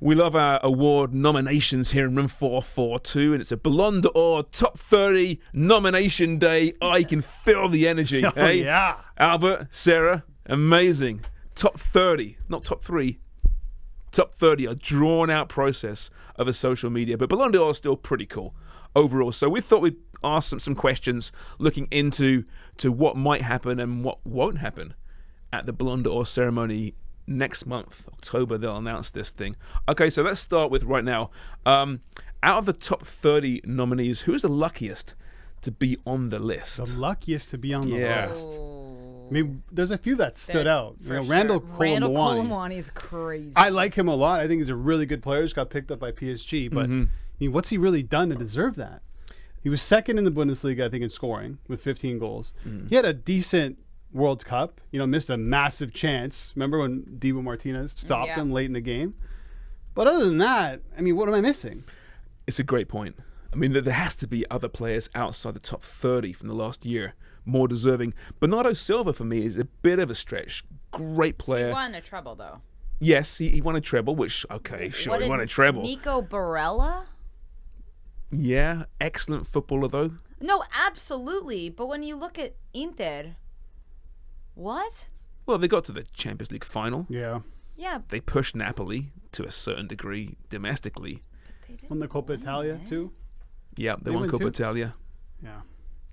We love our award nominations here in Room 442, and it's a Ballon d'Or Top 30 nomination day. I can feel the energy. Hey? Yeah. Albert, Sarah, amazing. Top 30, not top 3. Top 30, a drawn-out process of a social media. But Ballon d'Or is still pretty cool overall. So we thought we'd ask some questions looking into what might happen and what won't happen at the Ballon d'Or ceremony next month, October. They'll announce this thing. Okay, so let's start with right now. Out of the top 30 nominees, who's the luckiest to be on the list? The luckiest to be on the list. Oh. I mean, there's a few that stood out. For Randall sure. Randall Colomwani. Colomwani is crazy. I like him a lot. I think he's a really good player. Just got picked up by PSG. But, I mean, what's he really done to deserve that? He was second in the Bundesliga, I think, in scoring with 15 goals. He had a decent World Cup, missed a massive chance. Remember when Dibu Martinez stopped him late in the game? But other than that, I mean, what am I missing? It's a great point. I mean, there has to be other players outside the top 30 from the last year more deserving. Bernardo Silva, for me, is a bit of a stretch. Great player. He won a treble, though. Yes, he won a treble, which, okay, sure, he won a treble. Nico Barella? Yeah, excellent footballer, though. No, absolutely. But when you look at Inter, what? Well, they got to the Champions League final. Yeah. Yeah. They pushed Napoli to a certain degree domestically. Won the Coppa Italia, too. Yeah, they won Coppa Italia. Yeah.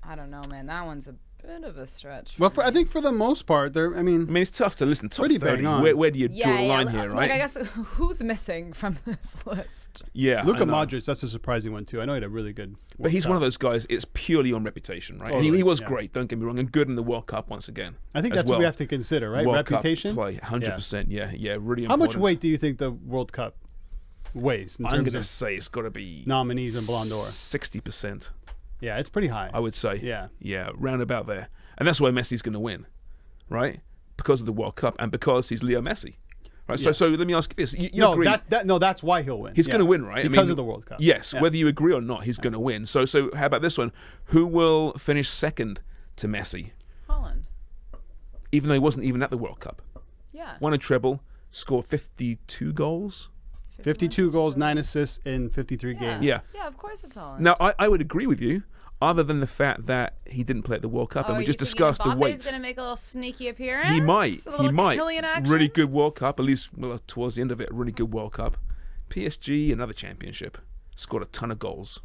I don't know, man. That one's a bit of a stretch. Well, I think for the most part, I mean, it's tough to listen. Top Pretty 30. bang on. Where do you draw the line here, right? Like, I guess who's missing from this list? Yeah, Luka Modric, that's a surprising one, too. I know he had a really good But he's World one of Cup. those guys, it's purely on reputation, right? Totally, And he was yeah. great, don't get me wrong, and good in the World Cup once again. I think as that's what well. we have to consider, right? World Reputation? Cup play, 100%, yeah, really important. How much weight do you think the World Cup weighs in I'm terms going to of say it's got to be nominees and Ballon d'Or? 60%, Yeah, it's pretty high. I would say. Yeah. Yeah, round about there. And that's why Messi's going to win, right? Because of the World Cup and because he's Leo Messi. Right, Yeah. so let me ask you this. You No, agree? that's why he'll win. He's going to win, right? Because of the World Cup. Yes, Yeah. whether you agree or not, he's going to win. So how about this one? Who will finish second to Messi, Holland. even though he wasn't even at the World Cup? Yeah. Won a treble, scored 52 goals. 52 goals, 9 assists in 53 games. Yeah. Yeah, of course it's Holland. Now, I would agree with you, other than the fact that he didn't play at the World Cup, and we just discussed the weight. He's going to make a little sneaky appearance? He might. A little Kylian action? Really good World Cup, at least towards the end of it, really good World Cup. PSG, another championship. Scored a ton of goals.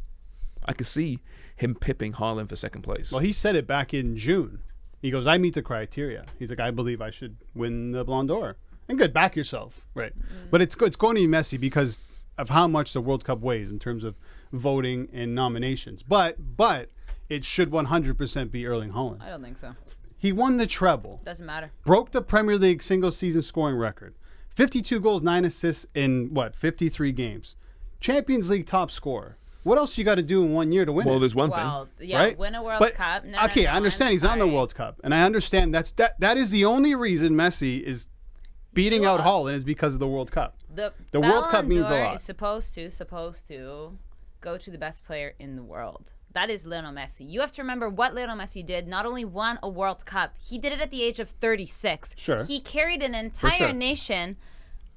I could see him pipping Haaland for second place. Well, he said it back in June. He goes, I meet the criteria. He's like, I believe I should win the Ballon d'Or. And good, back yourself. Right. But it's going to be messy because of how much the World Cup weighs in terms of voting and nominations. But it should 100% be Erling Haaland. I don't think so. He won the treble. Doesn't matter. Broke the Premier League single-season scoring record. 52 goals, 9 assists in, 53 games. Champions League top scorer. What else you got to do in 1 year to win Well, it? there's one Well, thing. yeah, right? win a World But, Cup. No, okay, no, I understand I'm he's on the sorry. World Cup. And I understand that is the only reason Messi is beating out Haaland is because of the World Cup. The World Cup Ballon means a d'Or lot. is supposed to go to the best player in the world. That is Lionel Messi. You have to remember what Lionel Messi did. Not only won a World Cup, he did it at the age of 36. Sure. He carried an entire sure. nation.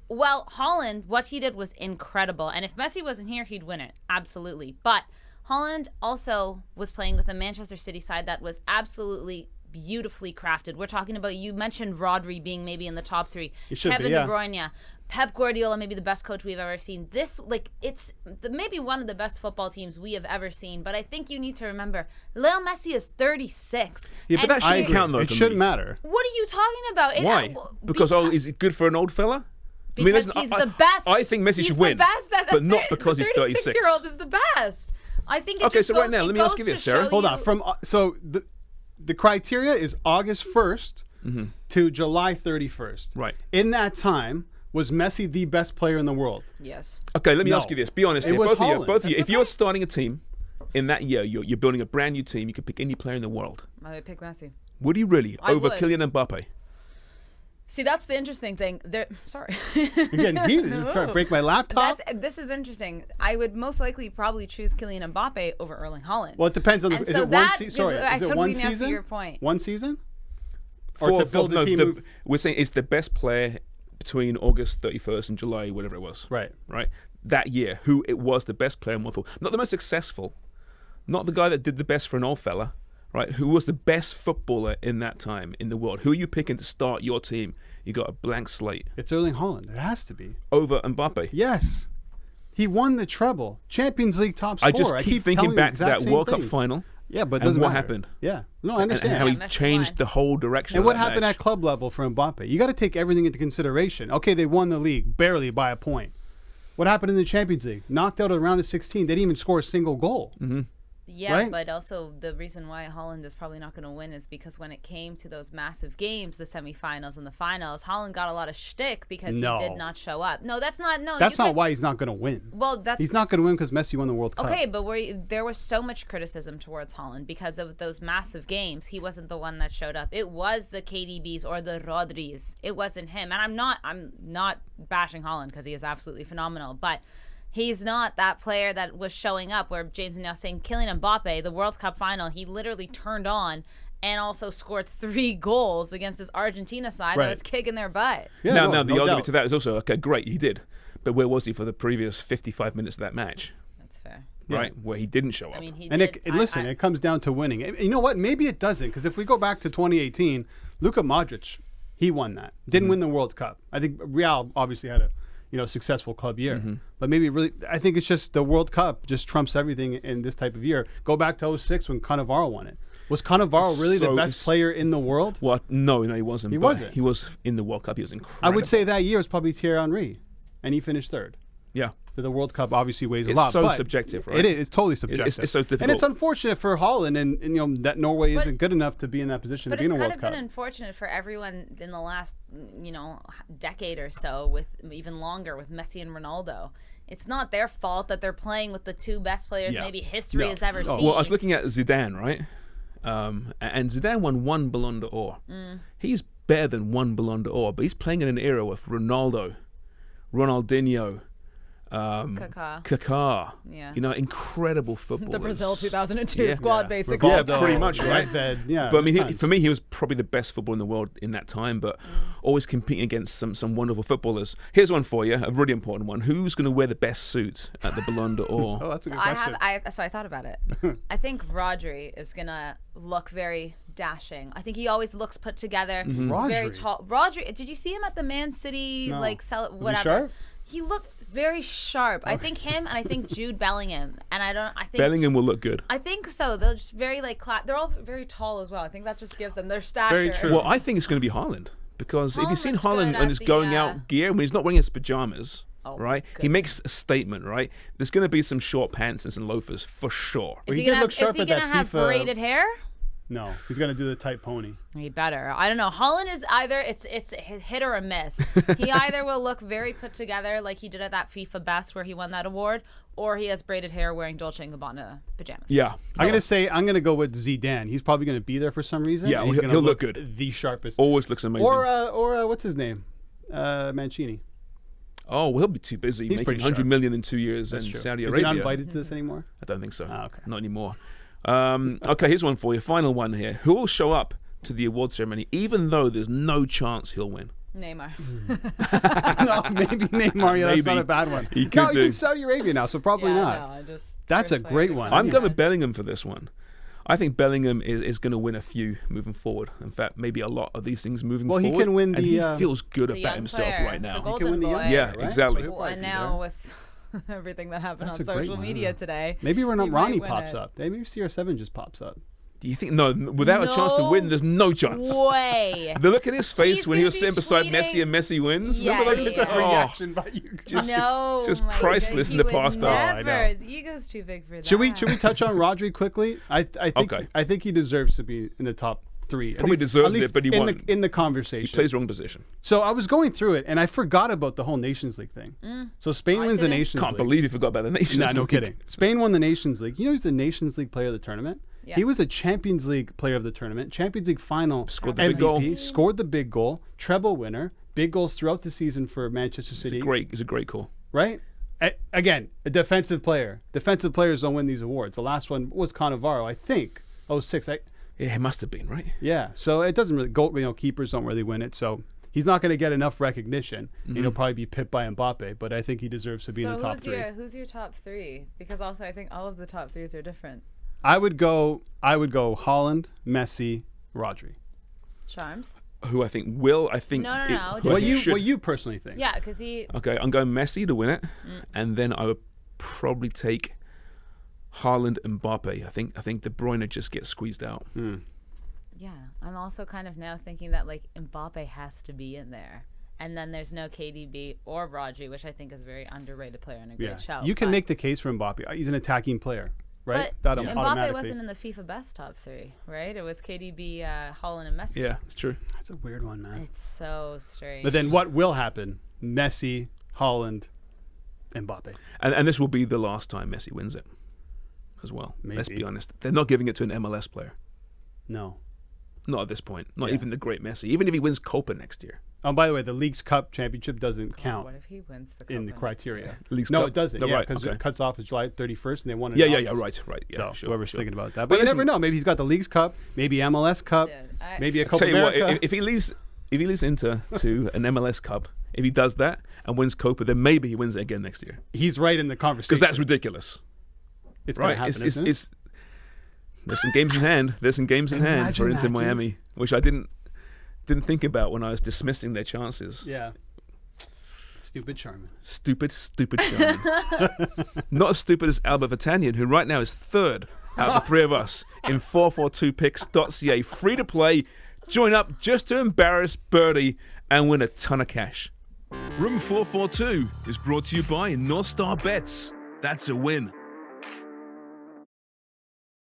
Well, Haaland, what he did was incredible. And if Messi wasn't here, he'd win it. Absolutely. But Haaland also was playing with a Manchester City side that was absolutely beautifully crafted. We're talking about, you mentioned Rodri being maybe in the top 3. He should Kevin be, yeah. De Bruyne. Pep Guardiola, maybe the best coach we've ever seen. It's maybe one of the best football teams we have ever seen. But I think you need to remember, Lionel Messi is 36. Yeah, but that shouldn't count, though. It for shouldn't me. matter. What are you talking about? Why? Because is it good for an old fella? Because he's the best. I think Messi He's should win, the best at but not because he's 36. The 36-year-old is the best. I think. Okay, so right now, let me ask you this, Sarah. Hold on. So the criteria is August 1st to July 31st. Right. In that time, was Messi the best player in the world? Yes. Okay, let me No. ask you this. Be honest It here. was Both of you. Haaland. Both of you. That's If you're okay. starting a team in that year, you're building a brand new team, you could pick any player in the world. I would pick Messi. Would you really? I Over would. Kylian Mbappe? See, that's the interesting thing. Sorry. You're getting heated. You're trying to break my laptop. This is interesting. I would most likely probably choose Kylian Mbappe over Erling Haaland. Well, it depends on the. And Is so it one that season? is- Sorry, I is it totally one didn't answer season? your point. One season? Or to build a team. We're saying it's the best player between August 31st and July, whatever it was. Right. Right. That year, who it was the best player in world football, not the most successful, not the guy that did the best for an old fella, right? Who was the best footballer in that time in the world? Who are you picking to start your team? You got a blank slate. It's Erling Haaland. It has to be. Over Mbappe. Yes. He won the treble. Champions League top scorer. I just keep thinking back to that World Cup things. final. Yeah, but it and doesn't what matter. happened. Yeah. No, I understand. And how he Messi changed won. the whole direction And of what that happened match. at club level for Mbappe? You got to take everything into consideration. Okay, they won the league barely by a point. What happened in the Champions League? Knocked out at round of 16. They didn't even score a single goal. Mm-hmm. Yeah, Right? but also the reason why Haaland is probably not going to win is because when it came to those massive games, the semifinals and the finals, Haaland got a lot of shtick because No. he did not show up. No, that's not. No, That's you not could- why he's not going to win. Well, that's He's not going to win because Messi won the World Cup. okay, but there was so much criticism towards Haaland because of those massive games. He wasn't the one that showed up. It was the KDBs or the Rodris. It wasn't him. And I'm not bashing Haaland because he is absolutely phenomenal, but he's not that player that was showing up where James is now saying Kylian Mbappe, the World Cup final, he literally turned on and also scored 3 goals against this Argentina side Right. that was kicking their butt. Yeah, now, no, the no argument doubt. to that is also, okay, great, he did. But where was he for the previous 55 minutes of that match? That's fair. Yeah. Right? Where he didn't show up. I mean, he And did. listen, it comes down to winning. You know what? Maybe it doesn't, because if we go back to 2018, Luka Modric, he won that. Didn't win the World Cup. I think Real obviously had a successful club year. But maybe really, I think it's just the World Cup just trumps everything in this type of year. Go back to 06 when Cannavaro won it. Was Cannavaro really the So best it's- player in the world? Well, no, he wasn't. He but wasn't. He was in the World Cup. He was incredible. I would say that year was probably Thierry Henry, and he finished third. Yeah. So the World Cup obviously weighs a It's lot. so but subjective, right? It is. It's totally subjective. It's so difficult. And it's unfortunate for Holland, and that Norway But- isn't good enough to be in that position to But be it's in a kind World of Cup. been unfortunate for everyone in the last, decade or so, with even longer with Messi and Ronaldo. It's not their fault that they're playing with the 2 best players Yeah. maybe history No. has ever Oh. seen. Well, I was looking at Zidane, right? And Zidane won 1 Ballon d'Or. He's better than 1 Ballon d'Or, but he's playing in an era with Ronaldo, Ronaldinho, Kaká. Yeah. Incredible footballers. the Brazil 2002 Yeah. squad, Yeah. basically. Yeah, pretty much, right? Nedved, yeah. But I mean, tons. for me, he was probably the best footballer in the world in that time, but always competing against some wonderful footballers. Here's one for you, a really important one. Who's going to wear the best suit at the Ballon d'Or? Oh, that's a So good question. that's why I thought about it. I think Rodri is gonna look very dashing. I think he always looks put together, very Rodri? tall. Rodri, did you see him at the Man City No. whatever? sharp? He looked very sharp. I think him and I think Jude Bellingham, and I think Bellingham will look good. I think so. They're just very they're all very tall as well. I think that just gives them their stature. Very true. Well, I think it's going to be Haaland. Because if you've seen Haaland looks Haaland good on at his the, going out gear, when he's not wearing his pajamas, Oh, right? He makes a statement, right? There's going to be some short pants and some loafers for sure. Is he he did gonna look sharp is he at that gonna have FIFA braided hair? No, he's going to do the tight pony. He better. I don't know. Holland is either it's a hit or a miss. He either will look very put together like he did at that FIFA Best where he won that award, or he has braided hair wearing Dolce & Gabbana pajamas. Yeah. I'm going to go with Zidane. He's probably going to be there for some reason. Yeah, and he's he'll gonna look good. The sharpest. Always looks amazing. Or what's his name? Mancini. Oh, well, he'll be too busy He's making pretty 100 sharp. million in 2 years That's in true. Saudi Is Arabia. he not invited to this anymore? I don't think so. Ah, okay. Not anymore. Okay, here's one for you. Final one here. Who will show up to the award ceremony even though there's no chance he'll win? Neymar. No, maybe Neymar. Yeah, that's not Maybe. a bad one. He No, could he's do. in Saudi Arabia now, so probably Yeah, not. no, I just That's a personally great think one. that- I'm Yeah. going with Bellingham for this one. I think Bellingham is going to win a few moving forward. In fact, maybe a lot of these things moving Well, forward. he can win and the, he feels good The about young himself player, right the now. He golden can win the boy. young Yeah, player, right? exactly. So he'll probably And be now there. with everything that happened That's on a great social one, media yeah. today, Maybe he Ronnie might win pops it. up. Maybe CR7 just pops up. Do you think? No, without a chance to win, there's no chance. Way. The look at his face He's when he gonna was be sitting beside tweeting- Messi and Messi wins. Yeah, Remember yeah. that? Reaction by you guys. No, just my priceless God, in the he would past. Oh, I Never. know. His ego's too big for that. Should we touch on Rodri quickly? I think Okay. I think he deserves to be in the top 3. Probably deserves at least it, but he in won't. in the He conversation. plays wrong position. So I was going through it and I forgot about the whole Nations League thing. So Spain I wins the didn't. Nations Can't League. believe you forgot about the Nations Nah, no League. kidding. Spain won the Nations League. You know, he's the Nations League player of the tournament. Yeah. He was a Champions League player of the tournament, Champions League final Scored the big goal. MVP, scored the big goal, treble winner, big goals throughout the season for Manchester City. It's a great call. Right? Again, a defensive player. Defensive players don't win these awards. The last one was Cannavaro, I think. 06. Yeah, it must have been, right? Yeah. So it doesn't really go. Keepers don't really win it. So he's not going to get enough recognition. He'll probably be pipped by Mbappe, but I think he deserves to be in the top three. Who's your top three? Because also I think all of the top threes are different. I would go Haaland, Messi, Rodri. Charms. Who I think will. I think. No. who I What think should. you personally think? Yeah, because he. Okay, I'm going Messi to win it, and then I would probably take Haaland and Mbappe. I think De Bruyne just gets squeezed out. Yeah, I'm also kind of now thinking that like Mbappe has to be in there, and then there's no KDB or Rodri, which I think is a very underrated player and a great shout. You can make the case for Mbappe. He's an attacking player, right? But That Mbappe automatically. wasn't in the FIFA best top three, right? It was KDB, Haaland, and Messi. Yeah, it's true. That's a weird one, man. It's so strange. But then what will happen? Messi, Haaland, Mbappe. And this will be the last time Messi wins it, as well. Let's Maybe. be honest. They're not giving it to an MLS player. No. Not at this point. Not Yeah. even the great Messi. Even if he wins Copa next year. Oh, by the way, the League's Cup championship doesn't count What if he wins the in the Copa next criteria. year? League's No, Cup? it doesn't. No, Yeah, right, because okay. it cuts off in July 31st, and they won it. Yeah, in yeah, August. right. Yeah, So sure. whoever's sure. thinking about that, But but you listen- never know. Maybe he's got the League's Cup, maybe MLS Cup, Dude, maybe a Tell Copa you what, America. if he leads Inter to an MLS Cup, if he does that and wins Copa, then maybe he wins it again next year. He's right in the conversation. Because that's ridiculous. it's going Right? to happen, isn't it? There's some games in hand. There's some games in hand for Imagine Inter that, dude. Miami, which I didn't think about when I was dismissing their chances. Yeah. Stupid Charmin. Stupid Sherman. Not as stupid as Albert Vitanian, who right now is third out of the three of us in 442picks.ca. Free to play. Join up just to embarrass Birdie and win a ton of cash. Room 442 is brought to you by North Star Bets. That's a win.